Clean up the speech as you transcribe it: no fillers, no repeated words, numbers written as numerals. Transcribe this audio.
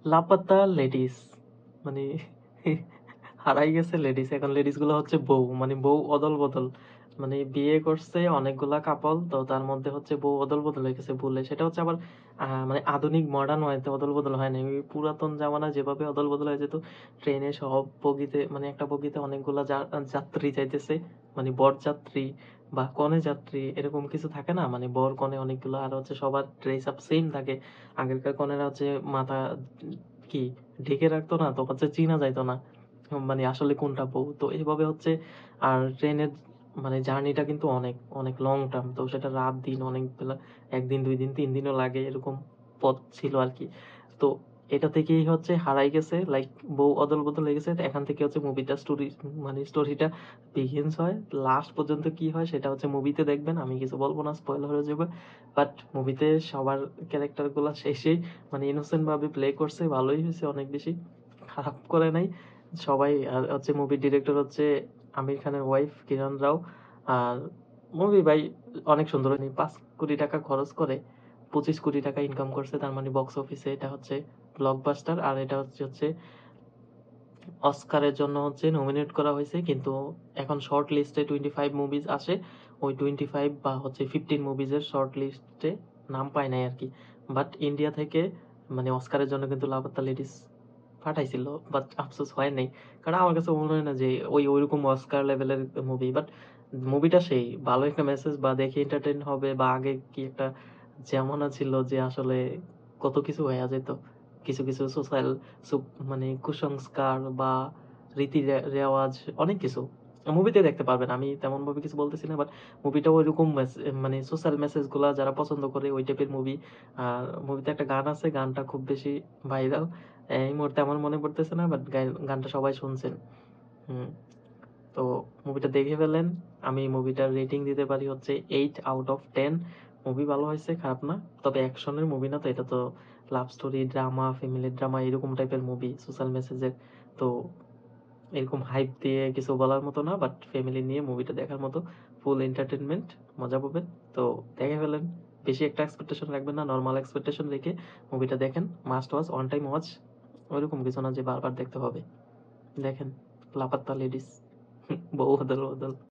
লাপাত্তা ladies মানে হারাই গেছে লেডিস, এখন লেডিস গুলো হচ্ছে বউ, মানে বউ অদল বদল, মানে বিয়ে করছে অনেকগুলা কাপল, তো তার মধ্যে হচ্ছে বউ অদল বদল হয়ে গেছে বলে, সেটা হচ্ছে আবার মানে আধুনিক মডার্ন ওয়েতে অদল বদল হয় না, ওই পুরাতন জামানা যেভাবে অদল বদল হয়ে যেত, ট্রেনে সব বগিতে, মানে একটা বগিতে অনেকগুলা যাত্রী যাইতেছে, মানে বর যাত্রী বা কনে যাত্রী এরকম কিছু থাকে না, মানে বর কনে অনেকগুলো, আর হচ্ছে সবার ড্রেস আপ সেম থাকে। আগেরকার কনেরা হচ্ছে মাথা কি ঢেকে রাখতো না, তো হচ্ছে চিনা যাইতো না মানে আসলে কোনটা বউ, তো এইভাবে হচ্ছে। আর ট্রেনের মানে জার্নিটা কিন্তু অনেক অনেক লং টার্ম, তো সেটা রাত দিন অনেক বেলা, একদিন দুই দিন তিন দিনও লাগে, এরকম পথ ছিল আর কি। তো এটা থেকেই হচ্ছে হারাই গেছে, লাইক বউ অদল বদল হয়ে গেছে, তো এখান থেকে হচ্ছে মুভিটা স্টোরি, মানে স্টোরিটা বিগিনস হয়। লাস্ট পর্যন্ত কি হয় সেটা হচ্ছে মুভিতে দেখবেন, আমি কিছু বলবো না, স্পয়লার হয়ে যাবে। বাট মুভিতে সবার ক্যারেক্টার গুলা শেষেই মানে ইনোসেন্ট ভাবে প্লে করছে, ভালোই হয়েছে, অনেক বেশি খারাপ করে নাই সবাই। আর হচ্ছে মুভির ডিরেক্টর হচ্ছে আমির খানের ওয়াইফ কিরণ রাও। আর মুভি ভাই অনেক সুন্দর, 5 কোটি টাকা খরচ করে 25 কোটি টাকা ইনকাম করছে, তার মানে বক্স অফিসে এটা হচ্ছে ব্লকবাস্টার। আর এটা হচ্ছে হচ্ছে অস্কারের জন্য হচ্ছে নমিনেট করা হয়েছে, কিন্তু এখন শর্ট লিস্টে 25 মুভিজ আসে, ওই 25 বা হচ্ছে 15 মুভিজের শর্ট লিস্টে নাম পায় নাই আর কি। বাট ইন্ডিয়া থেকে মানে অস্কারের জন্য কিন্তু লাপাত্তা লেডিস পাঠাইছিল, বাট আফসোস হয় নাই, কারণ আমার কাছে মনে হয় না যে ওইরকম অস্কার লেভেলের মুভি। বাট মুভিটা সেই ভালো একটা মেসেজ, বা দেখে এন্টারটেইন হবে, বা আগে কি একটা জামানা ছিল যে আসলে কত কিছু হয়ে যেত, কিছু কিছু সোশ্যাল মানে কুসংস্কার বা রেওয়াজ, অনেক কিছু মুভিতে দেখতে পারবেন। আমি তেমন ভাবে কিছু বলতেছি না, বাট মুভিটাও ওইরকম মানে সোশ্যাল মেসেজ গুলা যারা পছন্দ করে ওই টাইপের মুভি। আর মুভিতে একটা গান আছে, গানটা খুব বেশি ভাইরাল, এই মুহূর্তে আমার মনে পড়তেছে না, বাট গানটা সবাই শুনছেন। হুম। তো মুভিটা দেখে ফেলেন। আমি মুভিটার রেটিং দিতে পারি হচ্ছে 8 আউট অফ 10। মুভি ভালো হয়েছে, খারাপ না। তবে অ্যাকশনের মুভি না, তো এটা তো love story drama, family drama এরকম টাইপের মুভি, সোশ্যাল মেসেজের। তো এরকম হাইপ দিয়ে কিছু বলার মতো না, বাট ফ্যামিলি নিয়ে মুভিটা দেখার মতো, ফুল এন্টারটেনমেন্ট, মজা পাবেন। তো দেখে ফেলেন, বেশি একটা এক্সপেকটেশন রাখবেন না, নর্মাল এক্সপেকটেশন রেখে মুভিটা দেখেন। Must watch, on time watch, ওইরকম কিছু না যে বারবার দেখতে হবে। দেখেন লাপাত্তা লেডিস, বউ বদল বদল।